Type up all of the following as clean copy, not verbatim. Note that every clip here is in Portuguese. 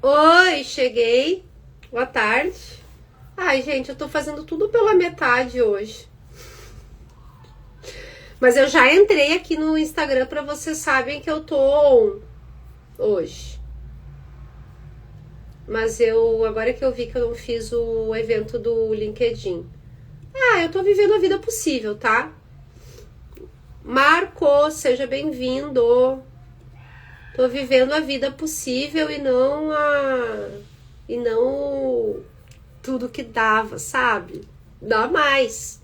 Oi, cheguei. Boa tarde. Ai, gente, eu tô fazendo tudo pela metade hoje. Mas eu já entrei aqui no Instagram pra vocês saberem que eu tô on hoje. Mas agora que eu vi que eu não fiz o evento do LinkedIn. Eu tô vivendo a vida possível, tá? Marco, seja bem-vindo. Tô vivendo a vida possível e não tudo que dava, sabe? Dá mais,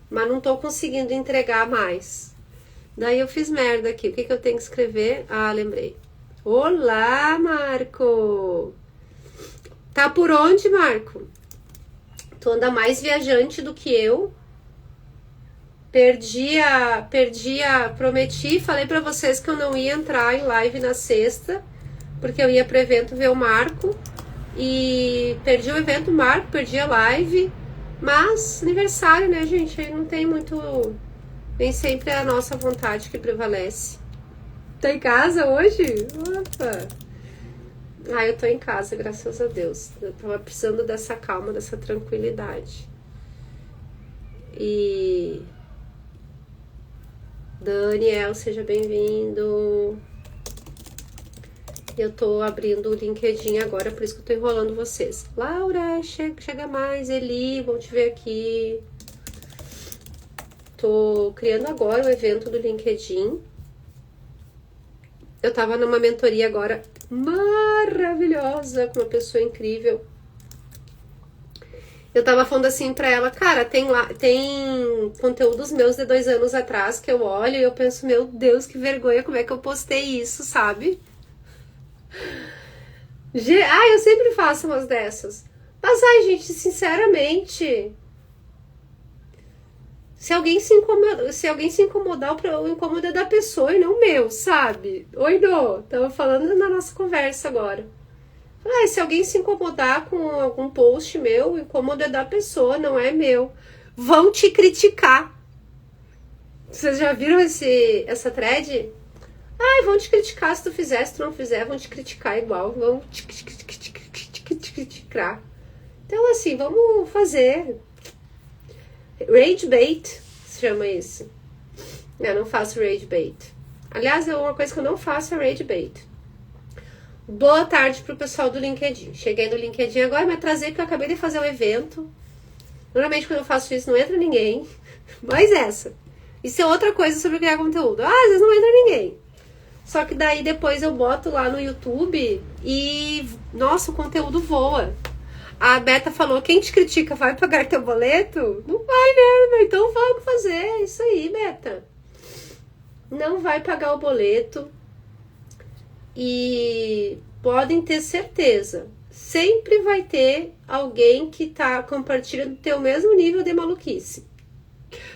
mas não tô conseguindo entregar mais. Daí eu fiz merda aqui. O que eu tenho que escrever? Lembrei. Olá, Marco. Tá por onde, Marco? Tu anda mais viajante do que eu. Prometi, falei pra vocês que eu não ia entrar em live na sexta, porque eu ia pro evento ver o Marco, e perdi o evento do Marco, perdi a live, mas aniversário, né, gente, aí não tem muito, nem sempre é a nossa vontade que prevalece. Tá em casa hoje? Opa! Eu tô em casa, graças a Deus. Eu tava precisando dessa calma, dessa tranquilidade. E... Daniel, seja bem-vindo. Eu tô abrindo o LinkedIn agora, por isso que eu tô enrolando vocês. Laura, chega mais. Eli, vão te ver aqui. Tô criando agora o evento do LinkedIn. Eu tava numa mentoria agora maravilhosa, com uma pessoa incrível. Eu tava falando assim pra ela, cara, tem conteúdos meus de 2 anos atrás que eu olho e eu penso, meu Deus, que vergonha, como é que eu postei isso, sabe? Eu sempre faço umas dessas. Mas, gente, sinceramente, se alguém se incomodar, o incômodo é da pessoa e não meu, sabe? Oi, Dô, tava falando na nossa conversa agora. Se alguém se incomodar com algum post meu, o incômodo é da pessoa, não é meu. Vão te criticar. Vocês já viram essa thread? Vão te criticar se tu fizer, se tu não fizer, vão te criticar igual. Vão te criticar. Então, assim, vamos fazer. Rage bait, se chama isso. Eu não faço rage bait. Aliás, uma coisa que eu não faço é rage bait. Boa tarde pro pessoal do LinkedIn. Cheguei no LinkedIn agora, me atrasei porque eu acabei de fazer o evento. Normalmente quando eu faço isso não entra ninguém. Mas isso é outra coisa sobre criar conteúdo. Às vezes não entra ninguém. Só que daí depois eu boto lá no YouTube e, nossa, o conteúdo voa. A Beta falou, quem te critica vai pagar teu boleto? Não vai, né? Então vamos fazer isso aí, Beta. Não vai pagar o boleto. E podem ter certeza, sempre vai ter alguém que tá compartilhando o teu mesmo nível de maluquice.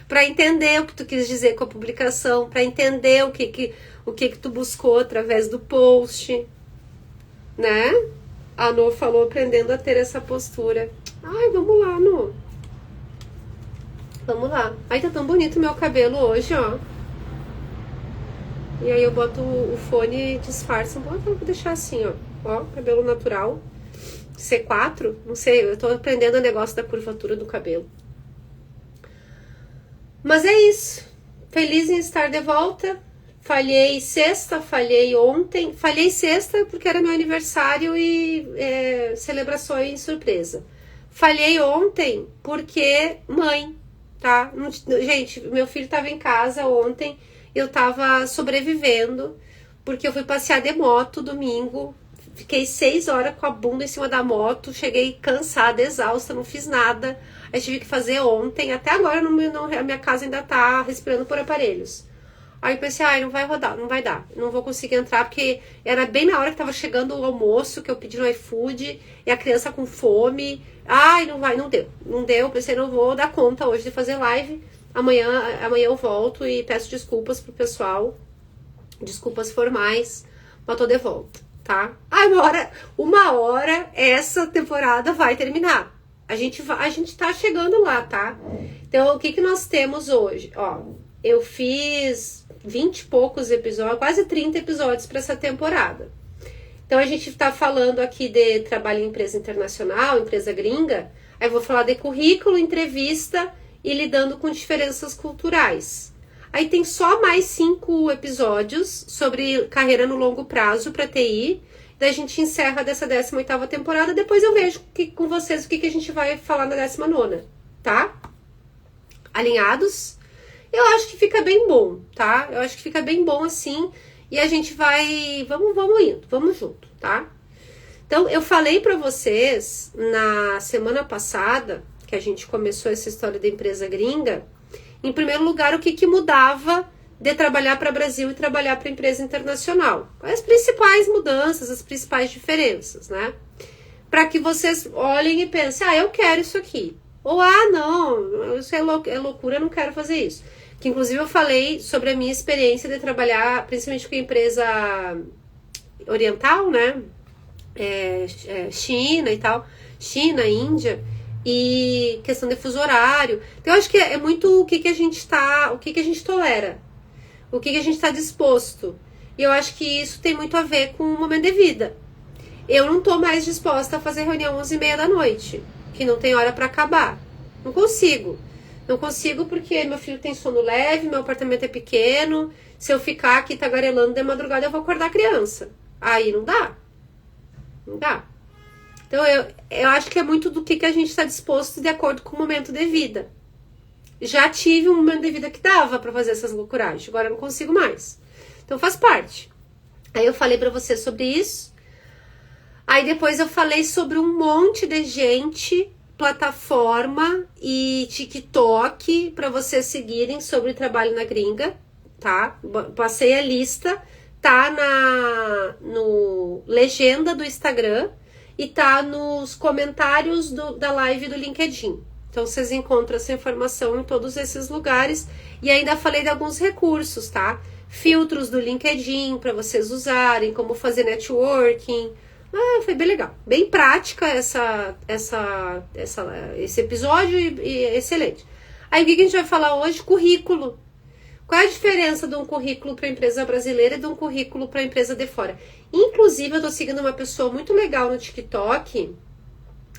Pra entender o que tu quis dizer com a publicação, pra entender o que tu buscou através do post, né? A No falou aprendendo a ter essa postura. Vamos lá, No. Vamos lá. Tá tão bonito o meu cabelo hoje, ó. E aí eu boto o fone e disfarça. Vou deixar assim, ó. Cabelo natural. C4. Não sei, eu tô aprendendo o negócio da curvatura do cabelo. Mas é isso. Feliz em estar de volta. Falhei sexta, falhei ontem. Falhei sexta porque era meu aniversário e celebrações surpresa. Falhei ontem porque mãe, tá? Gente, meu filho tava em casa ontem. Eu tava sobrevivendo, porque eu fui passear de moto domingo, fiquei 6 horas com a bunda em cima da moto, cheguei cansada, exausta, não fiz nada, aí tive que fazer ontem, até agora a minha casa ainda tá respirando por aparelhos. Aí pensei, não vai rodar, não vai dar, não vou conseguir entrar, porque era bem na hora que tava chegando o almoço, que eu pedi no iFood, e a criança com fome, não deu, pensei, não vou dar conta hoje de fazer live. Amanhã eu volto e peço desculpas pro pessoal. Desculpas formais, mas tô de volta, tá? Uma hora essa temporada vai terminar. A gente tá chegando lá, tá? Então, o que nós temos hoje? Eu fiz 20 e poucos episódios, quase 30 episódios pra essa temporada. Então, a gente está falando aqui de trabalho em empresa internacional, empresa gringa. Aí eu vou falar de currículo, entrevista e lidando com diferenças culturais. Aí tem só mais 5 episódios sobre carreira no longo prazo para TI. Daí a gente encerra dessa 18ª temporada. Depois eu vejo com vocês o que a gente vai falar na 19ª, tá? Alinhados? Eu acho que fica bem bom, tá? Eu acho que fica bem bom assim. E a gente vai... Vamos indo, vamos junto, tá? Então, eu falei para vocês na semana passada, que a gente começou essa história da empresa gringa, em primeiro lugar, o que mudava de trabalhar para o Brasil e trabalhar para empresa internacional. As principais mudanças, as principais diferenças, né? Para que vocês olhem e pensem, eu quero isso aqui. Ou, não, isso é loucura, eu não quero fazer isso. Que, inclusive, eu falei sobre a minha experiência de trabalhar, principalmente com a empresa oriental, né? China e tal, China, Índia, e questão de fuso horário. Então, eu acho que é muito o que a gente tolera, o que a gente está disposto. E eu acho que isso tem muito a ver com o momento de vida. Eu não tô mais disposta a fazer reunião 11h30 da noite, que não tem hora para acabar. Não consigo. Não consigo porque meu filho tem sono leve, meu apartamento é pequeno. Se eu ficar aqui tagarelando de madrugada, eu vou acordar a criança. Aí não dá. Não dá. Então, eu acho que é muito do que a gente está disposto de acordo com o momento de vida. Já tive um momento de vida que dava para fazer essas loucuragens. Agora eu não consigo mais. Então, faz parte. Aí eu falei para você sobre isso. Aí depois eu falei sobre um monte de gente, plataforma e TikTok para vocês seguirem sobre trabalho na gringa, tá? Passei a lista, tá no legenda do Instagram e tá nos comentários da live do LinkedIn. Então vocês encontram essa informação em todos esses lugares. E ainda falei de alguns recursos, tá? Filtros do LinkedIn para vocês usarem, como fazer networking. Foi bem legal. Bem prática esse episódio e excelente. Aí o que a gente vai falar hoje? Currículo. Qual é a diferença de um currículo para empresa brasileira e de um currículo para empresa de fora? Inclusive, eu tô seguindo uma pessoa muito legal no TikTok.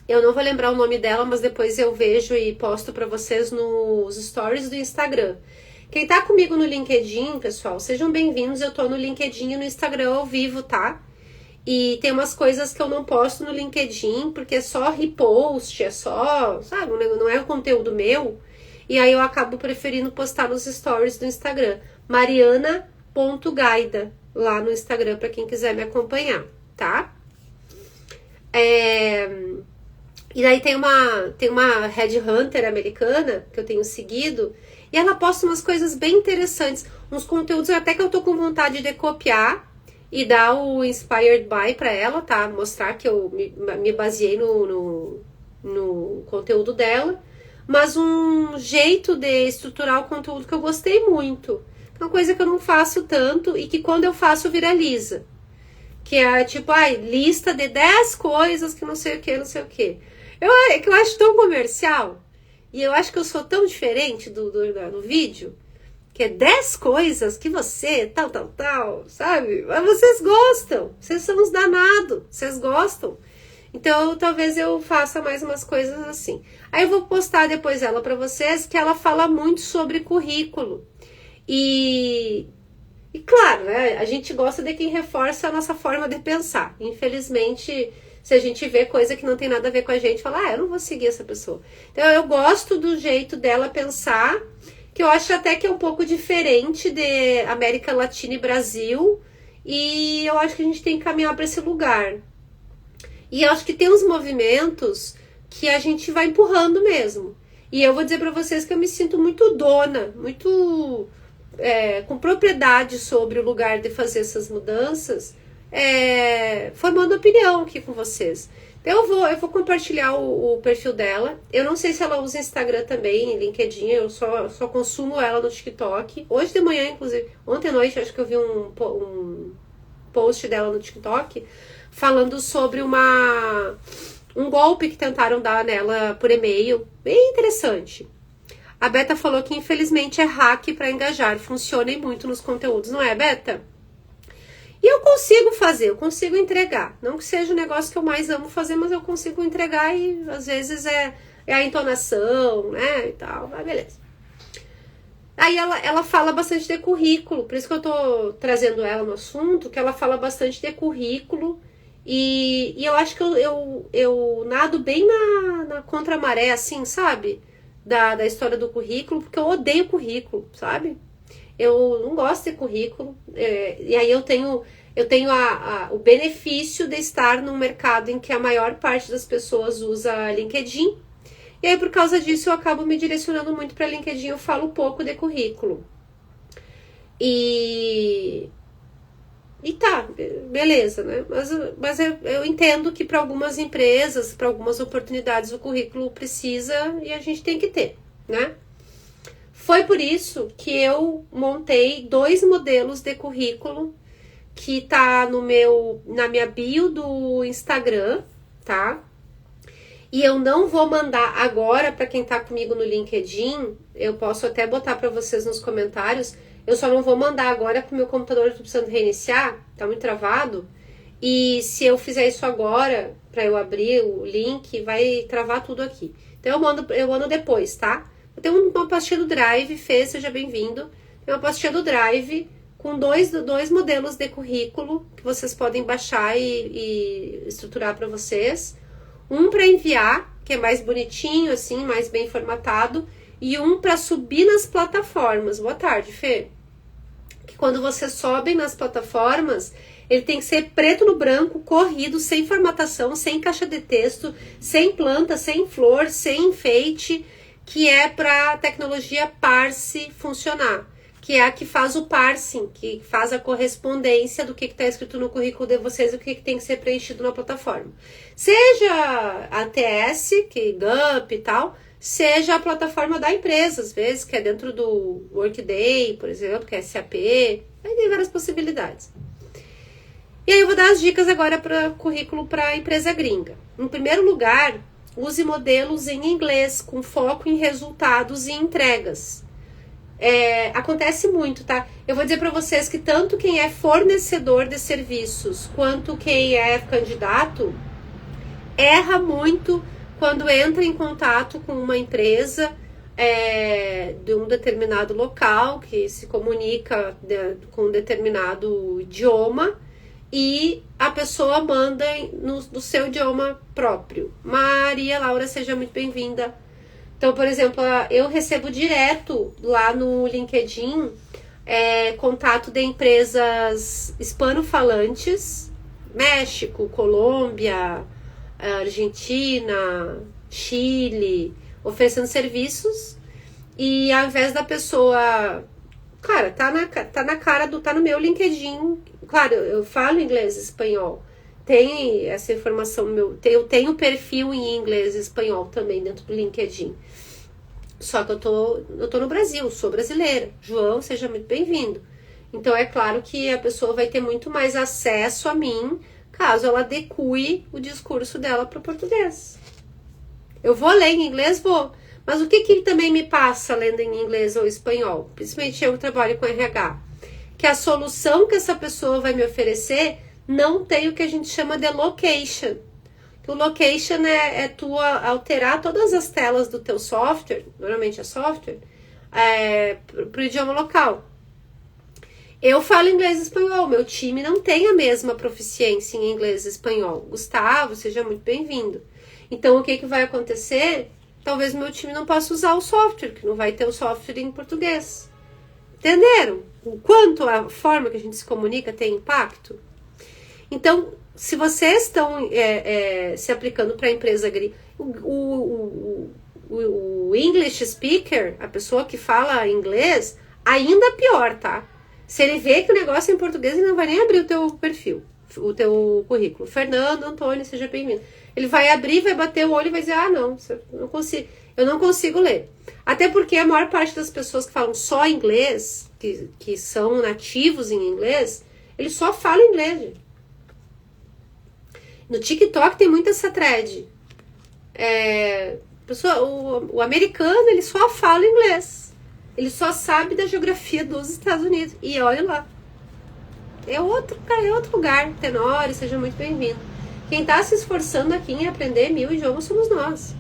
Eu não vou lembrar o nome dela, mas depois eu vejo e posto para vocês nos stories do Instagram. Quem tá comigo no LinkedIn, pessoal, sejam bem-vindos. Eu tô no LinkedIn e no Instagram ao vivo, tá? E tem umas coisas que eu não posto no LinkedIn, porque é só repost, é só, sabe, não é o conteúdo meu. E aí eu acabo preferindo postar nos stories do Instagram. Mariana.gaida, lá no Instagram, para quem quiser me acompanhar, tá? E daí tem uma headhunter americana que eu tenho seguido, e ela posta umas coisas bem interessantes, uns conteúdos até que eu tô com vontade de copiar e dar o Inspired By pra ela, tá? Mostrar que eu me baseei no conteúdo dela, mas um jeito de estruturar o conteúdo que eu gostei muito. Uma coisa que eu não faço tanto e que quando eu faço viraliza. Que é tipo, lista de 10 coisas que não sei o que, não sei o que. Que eu acho tão comercial. E eu acho que eu sou tão diferente do vídeo. Que é 10 coisas que você, tal, sabe? Mas vocês gostam. Vocês são uns danados. Vocês gostam. Então, talvez eu faça mais umas coisas assim. Aí eu vou postar depois ela pra vocês, que ela fala muito sobre currículo. E claro, né, a gente gosta de quem reforça a nossa forma de pensar. Infelizmente, se a gente vê coisa que não tem nada a ver com a gente, fala, eu não vou seguir essa pessoa. Então, eu gosto do jeito dela pensar, que eu acho até que é um pouco diferente de América Latina e Brasil, e eu acho que a gente tem que caminhar para esse lugar. E eu acho que tem uns movimentos que a gente vai empurrando mesmo. E eu vou dizer para vocês que eu me sinto muito dona, muito com propriedade sobre o lugar de fazer essas mudanças, formando opinião aqui com vocês. Então eu vou compartilhar o perfil dela. Eu não sei se ela usa Instagram também, LinkedIn, eu só consumo ela no TikTok. Hoje de manhã, inclusive, ontem à noite, acho que eu vi um post dela no TikTok, falando sobre um golpe que tentaram dar nela por e-mail. Bem interessante. A Beta falou que infelizmente é hack para engajar. Funciona muito nos conteúdos, não é, Beta? E E eu consigo fazer, eu consigo entregar. Não que seja o negócio que eu mais amo fazer, mas eu consigo entregar e às vezes é a entonação, né, e tal, mas beleza. Aí ela fala bastante de currículo, por isso que eu tô trazendo ela no assunto, que ela fala bastante de currículo, e eu acho que eu nado bem na contramaré, assim, sabe? Da história do currículo, porque eu odeio currículo, sabe? Eu não gosto de currículo, e aí eu tenho o benefício de estar num mercado em que a maior parte das pessoas usa LinkedIn. E aí, por causa disso, eu acabo me direcionando muito para LinkedIn, eu falo pouco de currículo. E tá, beleza, né? Mas eu entendo que para algumas empresas, para algumas oportunidades, o currículo precisa e a gente tem que ter, né? Foi por isso que eu montei 2 modelos de currículo que tá na minha bio do Instagram, tá? E eu não vou mandar agora para quem tá comigo no LinkedIn, eu posso até botar para vocês nos comentários, eu só não vou mandar agora porque meu computador eu tô precisando reiniciar, tá muito travado, e se eu fizer isso agora, para eu abrir o link, vai travar tudo aqui. Então eu mando depois, tá? Eu tenho uma pastinha do Drive, Fê, seja bem-vindo, tem uma pastinha do Drive com dois modelos de currículo que vocês podem baixar e estruturar para vocês. Um para enviar, que é mais bonitinho, assim, mais bem formatado, e um para subir nas plataformas. Boa tarde, Fê. Que quando vocês sobem nas plataformas, ele tem que ser preto no branco, corrido, sem formatação, sem caixa de texto, sem planta, sem flor, sem enfeite, que é para a tecnologia Parse funcionar, que é a que faz o parsing, que faz a correspondência do que está escrito no currículo de vocês e o que tem que ser preenchido na plataforma. Seja a ATS, que GUP e tal, seja a plataforma da empresa, às vezes, que é dentro do Workday, por exemplo, que é SAP, aí tem várias possibilidades. E aí eu vou dar as dicas agora para currículo para empresa gringa. Em primeiro lugar, use modelos em inglês, com foco em resultados e entregas. Acontece muito, tá? Eu vou dizer para vocês que tanto quem é fornecedor de serviços quanto quem é candidato erra muito quando entra em contato com uma empresa de um determinado local que se comunica com um determinado idioma e a pessoa manda no seu idioma próprio. Maria Laura, seja muito bem-vinda. Então, por exemplo, eu recebo direto lá no LinkedIn contato de empresas hispanofalantes, México, Colômbia, Argentina, Chile, oferecendo serviços, e ao invés da pessoa, cara, tá na cara tá no meu LinkedIn, claro, eu falo inglês e espanhol, tem essa informação eu tenho perfil em inglês e espanhol também dentro do LinkedIn. Só que eu tô no Brasil, sou brasileira. João, seja muito bem-vindo. Então é claro que a pessoa vai ter muito mais acesso a mim caso ela adeque o discurso dela para o português. Eu vou ler em inglês? Vou. Mas o que também me passa lendo em inglês ou espanhol? Principalmente eu que trabalho com RH. Que a solução que essa pessoa vai me oferecer não tem o que a gente chama de location. O location é tu alterar todas as telas do teu software, normalmente é software, para o idioma local. Eu falo inglês e espanhol, meu time não tem a mesma proficiência em inglês e espanhol. Gustavo, seja muito bem-vindo. Então, o que vai acontecer? Talvez meu time não possa usar o software, que não vai ter o software em português. Entenderam? O quanto a forma que a gente se comunica tem impacto? Então, se vocês estão se aplicando para a empresa gringa, o English speaker, a pessoa que fala inglês, ainda pior, tá? Se ele vê que o negócio é em português, ele não vai nem abrir o teu perfil, o teu currículo. Fernando, Antônio, seja bem-vindo. Ele vai abrir, vai bater o olho e vai dizer, não, eu não consigo ler. Até porque a maior parte das pessoas que falam só inglês, que são nativos em inglês, eles só falam inglês, gente. No TikTok tem muito essa thread. O americano, ele só fala inglês. Ele só sabe da geografia dos Estados Unidos. E olha lá. É outro lugar. Tenório, seja muito bem-vindo. Quem está se esforçando aqui em aprender 1000 idiomas somos nós.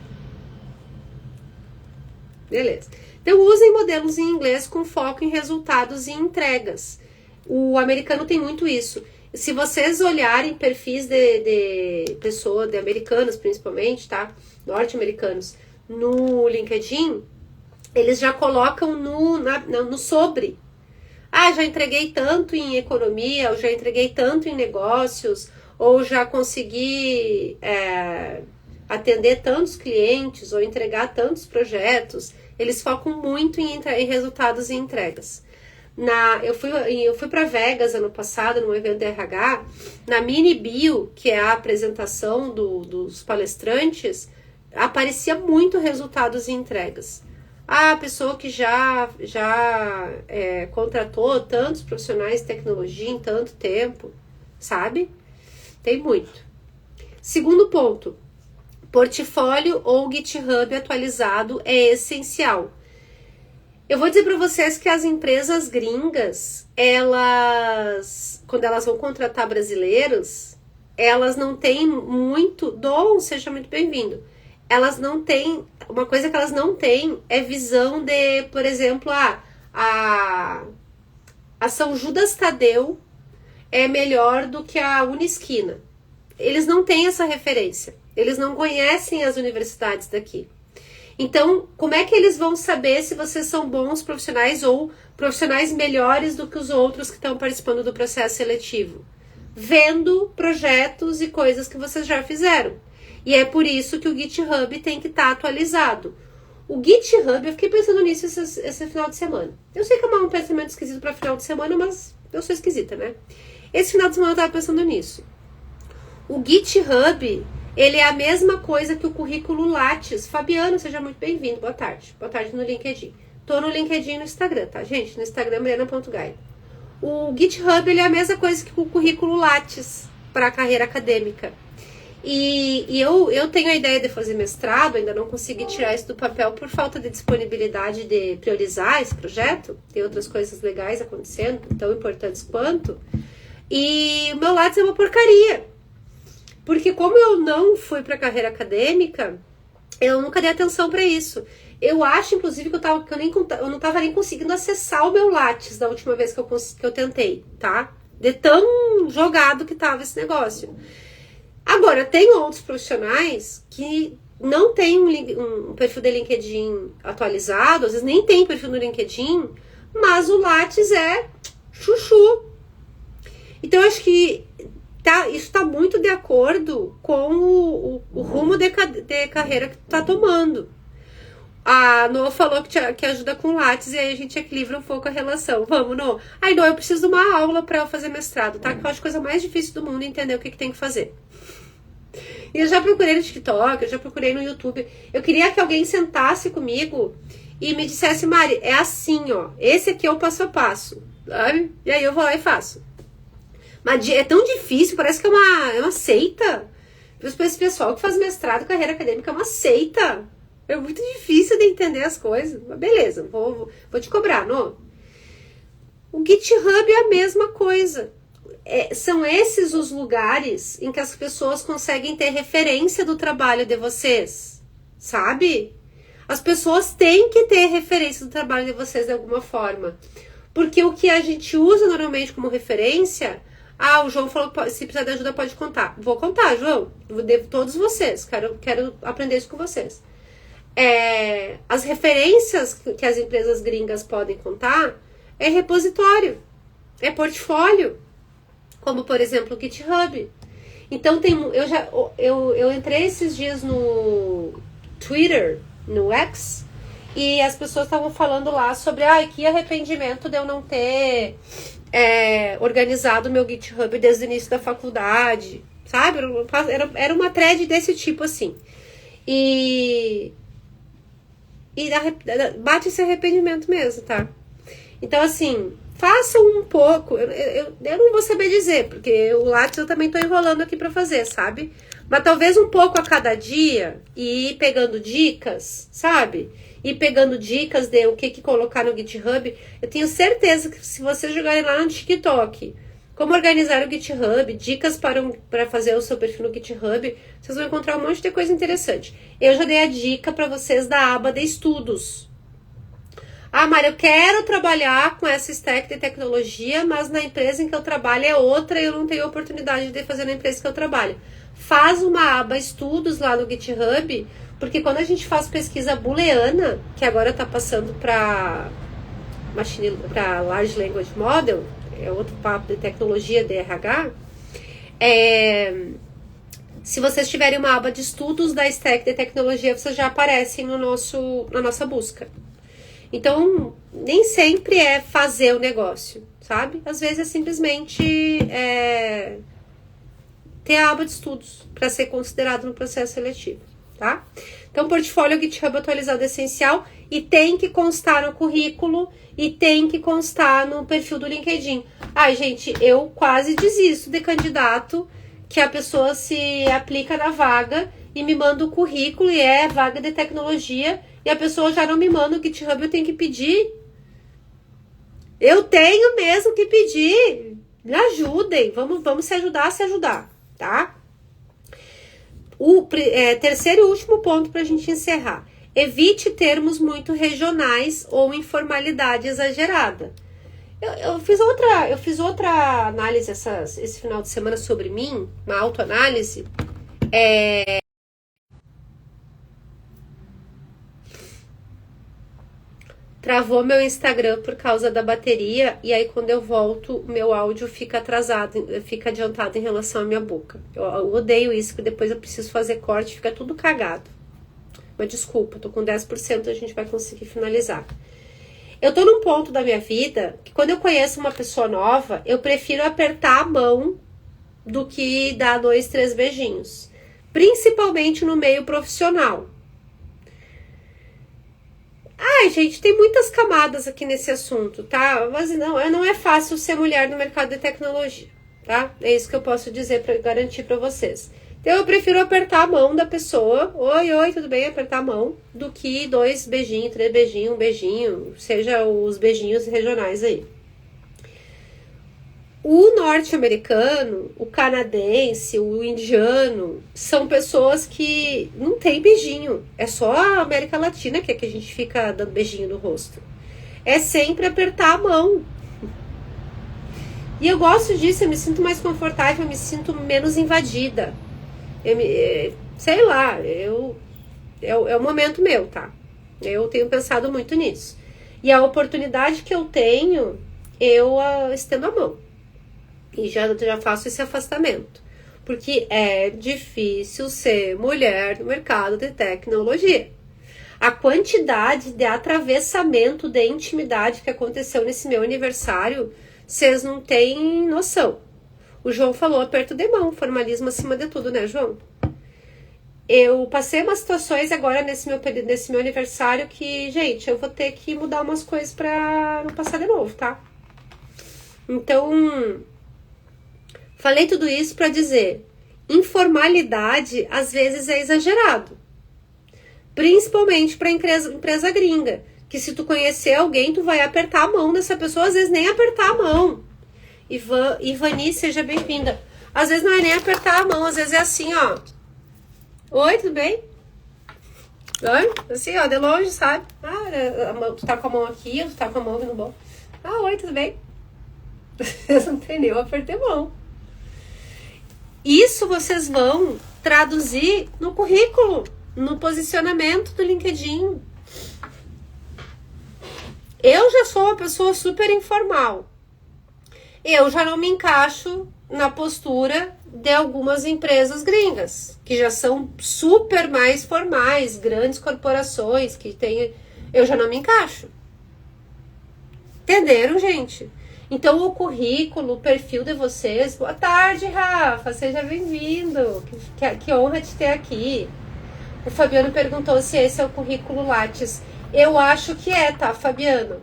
Beleza. Então, usem modelos em inglês com foco em resultados e entregas. O americano tem muito isso. Se vocês olharem perfis de pessoas, de americanos principalmente, tá? Norte-americanos, no LinkedIn, eles já colocam no sobre. Ah, já entreguei tanto em economia, ou já entreguei tanto em negócios, ou já consegui atender tantos clientes, ou entregar tantos projetos. Eles focam muito em resultados e entregas. Eu fui para Vegas ano passado, num evento de RH, na mini bio, que é a apresentação dos palestrantes, aparecia muito resultados e entregas. A pessoa que já contratou tantos profissionais de tecnologia em tanto tempo, sabe? Tem muito. Segundo ponto, portfólio ou GitHub atualizado é essencial. Eu vou dizer para vocês que as empresas gringas, quando elas vão contratar brasileiros, elas não têm muito, seja muito bem-vindo, elas não têm, uma coisa que elas não têm é visão de, por exemplo, a São Judas Tadeu é melhor do que a Unisquina. Eles não têm essa referência, eles não conhecem as universidades daqui. Então, como é que eles vão saber se vocês são bons profissionais ou profissionais melhores do que os outros que estão participando do processo seletivo? Vendo projetos e coisas que vocês já fizeram. E é por isso que o GitHub tem que estar atualizado. O GitHub, eu fiquei pensando nisso esse final de semana. Eu sei que é um pensamento esquisito para final de semana, mas eu sou esquisita, né? Esse final de semana eu estava pensando nisso. O GitHub, ele é a mesma coisa que o currículo Lattes. Fabiano, seja muito bem-vindo. Boa tarde. Boa tarde no LinkedIn. Tô no LinkedIn e no Instagram, tá, gente? No Instagram, mariana.gai. O GitHub, ele é a mesma coisa que o currículo Lattes para a carreira acadêmica. E eu tenho a ideia de fazer mestrado, ainda não consegui tirar isso do papel por falta de disponibilidade de priorizar esse projeto. Tem outras coisas legais acontecendo, tão importantes quanto. E o meu Lattes é uma porcaria. Porque como eu não fui para a carreira acadêmica, eu nunca dei atenção para isso. Eu acho, inclusive, que eu não estava nem conseguindo acessar o meu Lattes da última vez que eu tentei, tá? De tão jogado que estava esse negócio. Agora, tem outros profissionais que não têm um perfil de LinkedIn atualizado, às vezes nem tem perfil no LinkedIn, mas o Lattes é chuchu. Então, eu acho que isso está muito de acordo com o rumo de carreira que tu tá tomando. A Noa falou que ajuda com Lattes e aí a gente equilibra um pouco a relação. Vamos, Noa. Aí, Noa, eu preciso de uma aula para eu fazer mestrado, tá? Que eu acho a coisa mais difícil do mundo entender o que tem que fazer. E eu já procurei no TikTok, eu já procurei no YouTube. Eu queria que alguém sentasse comigo e me dissesse, Mari, é assim, ó. Esse aqui é o passo a passo, sabe? E aí eu vou lá e faço. Mas é tão difícil, parece que é uma seita. Esse pessoal que faz mestrado, carreira acadêmica, é uma seita. É muito difícil de entender as coisas. Mas beleza, vou te cobrar, não? O GitHub é a mesma coisa. São esses os lugares em que as pessoas conseguem ter referência do trabalho de vocês, sabe? As pessoas têm que ter referência do trabalho de vocês de alguma forma. Porque o que a gente usa normalmente como referência... o João falou que se precisar de ajuda pode contar. Vou contar, João. Devo todos vocês. Quero aprender isso com vocês. As referências que as empresas gringas podem contar é repositório, é portfólio, como por exemplo o GitHub. Então eu entrei esses dias no Twitter, no X, e as pessoas estavam falando lá sobre que arrependimento de eu não ter organizado meu GitHub desde o início da faculdade, sabe? Era uma thread desse tipo assim. E bate esse arrependimento mesmo, tá? Então, assim, façam um pouco. Eu não vou saber dizer, porque o Lattes eu também tô enrolando aqui pra fazer, sabe? Mas talvez um pouco a cada dia e ir pegando dicas, sabe? E pegando dicas de o que colocar no GitHub. Eu tenho certeza que se vocês jogarem lá no TikTok como organizar o GitHub, dicas para fazer o seu perfil no GitHub, vocês vão encontrar um monte de coisa interessante. Eu já dei a dica para vocês da aba de estudos. Ah, Mari, eu quero trabalhar com essa stack de tecnologia, mas na empresa em que eu trabalho é outra e eu não tenho oportunidade de fazer na empresa que eu trabalho. Faz uma aba estudos lá no GitHub, porque quando a gente faz pesquisa booleana, que agora está passando para Large Language Model, é outro papo de tecnologia de RH, se vocês tiverem uma aba de estudos da stack de tecnologia, vocês já aparecem na nossa busca. Então, nem sempre é fazer o negócio, sabe? Às vezes é simplesmente ter a aba de estudos para ser considerado no processo seletivo, tá? Então, portfólio GitHub atualizado é essencial e tem que constar no currículo e tem que constar no perfil do LinkedIn. Ai, gente, eu quase desisto de candidato que a pessoa se aplica na vaga e me manda o currículo e é vaga de tecnologia e a pessoa já não me manda o GitHub, eu tenho que pedir. Eu tenho mesmo que pedir. Me ajudem, vamos se ajudar, tá? Terceiro e último ponto para a gente encerrar. Evite termos muito regionais ou informalidade exagerada. Eu fiz outra análise esse final de semana sobre mim, uma autoanálise. Travou meu Instagram por causa da bateria e aí quando eu volto, meu áudio fica atrasado, fica adiantado em relação à minha boca. Eu odeio isso, que depois eu preciso fazer corte, fica tudo cagado. Mas desculpa, tô com 10%, a gente vai conseguir finalizar. Eu tô num ponto da minha vida que quando eu conheço uma pessoa nova, eu prefiro apertar a mão do que dar 2, 3 beijinhos. Principalmente no meio profissional. Ai, gente, tem muitas camadas aqui nesse assunto, tá? Mas não é fácil ser mulher no mercado de tecnologia, tá? É isso que eu posso dizer para garantir para vocês. Então, eu prefiro apertar a mão da pessoa, oi, tudo bem, apertar a mão, do que 2 beijinhos, 3 beijinhos, um beijinho, seja os beijinhos regionais aí. O norte-americano, o canadense, o indiano, são pessoas que não tem beijinho. É só a América Latina que a gente fica dando beijinho no rosto. É sempre apertar a mão. E eu gosto disso, eu me sinto mais confortável, eu me sinto menos invadida. Sei lá, é o momento meu, tá? Eu tenho pensado muito nisso. E a oportunidade que eu tenho, eu estendo a mão. E já faço esse afastamento. Porque é difícil ser mulher no mercado de tecnologia. A quantidade de atravessamento de intimidade que aconteceu nesse meu aniversário, vocês não têm noção. O João falou aperto de mão, formalismo acima de tudo, né, João? Eu passei umas situações agora nesse meu aniversário que, gente, eu vou ter que mudar umas coisas pra não passar de novo, tá? Então, falei tudo isso pra dizer, informalidade às vezes é exagerado. Principalmente pra empresa gringa, que se tu conhecer alguém, tu vai apertar a mão dessa pessoa, às vezes nem apertar a mão. Ivani, seja bem-vinda. Às vezes não é nem apertar a mão, às vezes é assim, ó. Oi, tudo bem? Oi? Assim, ó, de longe, sabe? Tu tá com a mão aqui, tu tá com a mão no bom. Oi, tudo bem? Vocês não tem nem, eu apertei a mão. Isso vocês vão traduzir no currículo, no posicionamento do LinkedIn. Eu já sou uma pessoa super informal. Eu já não me encaixo na postura de algumas empresas gringas, que já são super mais formais, grandes corporações, que tem. Eu já não me encaixo. Entenderam, gente? Então, o currículo, o perfil de vocês... Boa tarde, Rafa, seja bem-vindo. Que honra te ter aqui. O Fabiano perguntou se esse é o currículo Lattes. Eu acho que é, tá, Fabiano?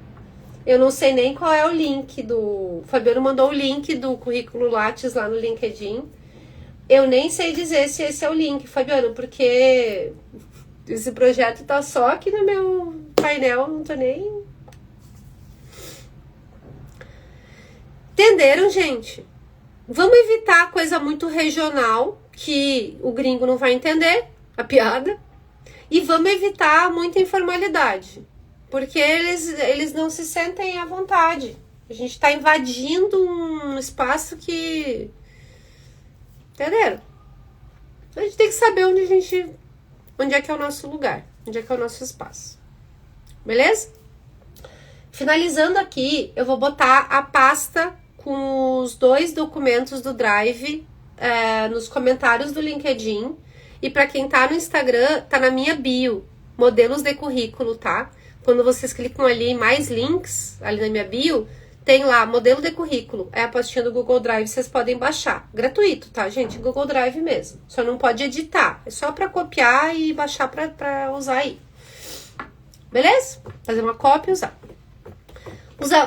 Eu não sei nem qual é o link do... O Fabiano mandou o link do currículo Lattes lá no LinkedIn. Eu nem sei dizer se esse é o link, Fabiano, porque esse projeto tá só aqui no meu painel, não tô nem... Entenderam, gente? Vamos evitar coisa muito regional, que o gringo não vai entender a piada. E vamos evitar muita informalidade, porque eles não se sentem à vontade. A gente está invadindo um espaço que... Entenderam? A gente tem que saber onde é que é o nosso lugar, onde é que é o nosso espaço. Beleza? Finalizando aqui, eu vou botar a pasta com os 2 documentos do Drive nos comentários do LinkedIn. E para quem tá no Instagram, tá na minha bio, modelos de currículo, tá? Quando vocês clicam ali em mais links, ali na minha bio, tem lá modelo de currículo. É a pastinha do Google Drive, vocês podem baixar. Gratuito, tá, gente? Google Drive mesmo. Só não pode editar. É só para copiar e baixar para usar aí. Beleza? Fazer uma cópia e usar.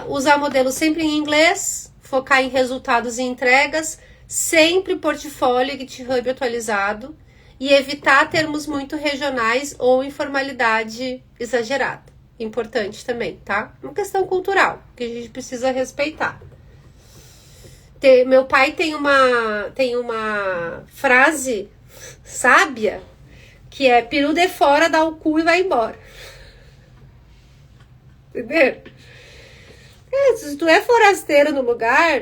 Usar modelo sempre em inglês, focar em resultados e entregas, sempre portfólio e GitHub atualizado e evitar termos muito regionais ou informalidade exagerada. Importante também, tá? Uma questão cultural que a gente precisa respeitar. Meu pai tem uma frase sábia que é: peru de fora, dá o cu e vai embora. Entendeu? Se tu é forasteiro no lugar,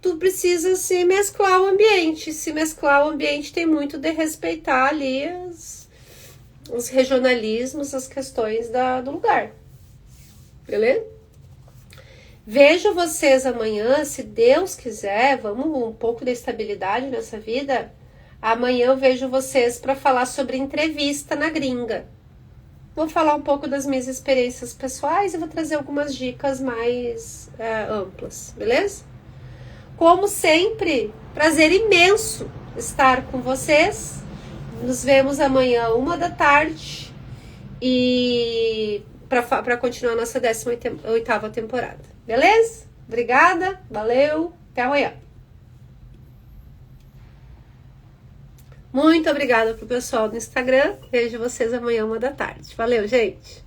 tu precisa se mesclar ao ambiente. Se mesclar ao ambiente tem muito de respeitar ali os regionalismos, as questões do lugar. Beleza? Vejo vocês amanhã, se Deus quiser. Vamos um pouco de estabilidade nessa vida. Amanhã eu vejo vocês para falar sobre entrevista na gringa. Vou falar um pouco das minhas experiências pessoais e vou trazer algumas dicas mais amplas, beleza? Como sempre, prazer imenso estar com vocês. Nos vemos amanhã, 13h, e para continuar a nossa 18ª temporada, beleza? Obrigada, valeu, até amanhã. Muito obrigada pro pessoal do Instagram. Vejo vocês amanhã, 13h. Valeu, gente!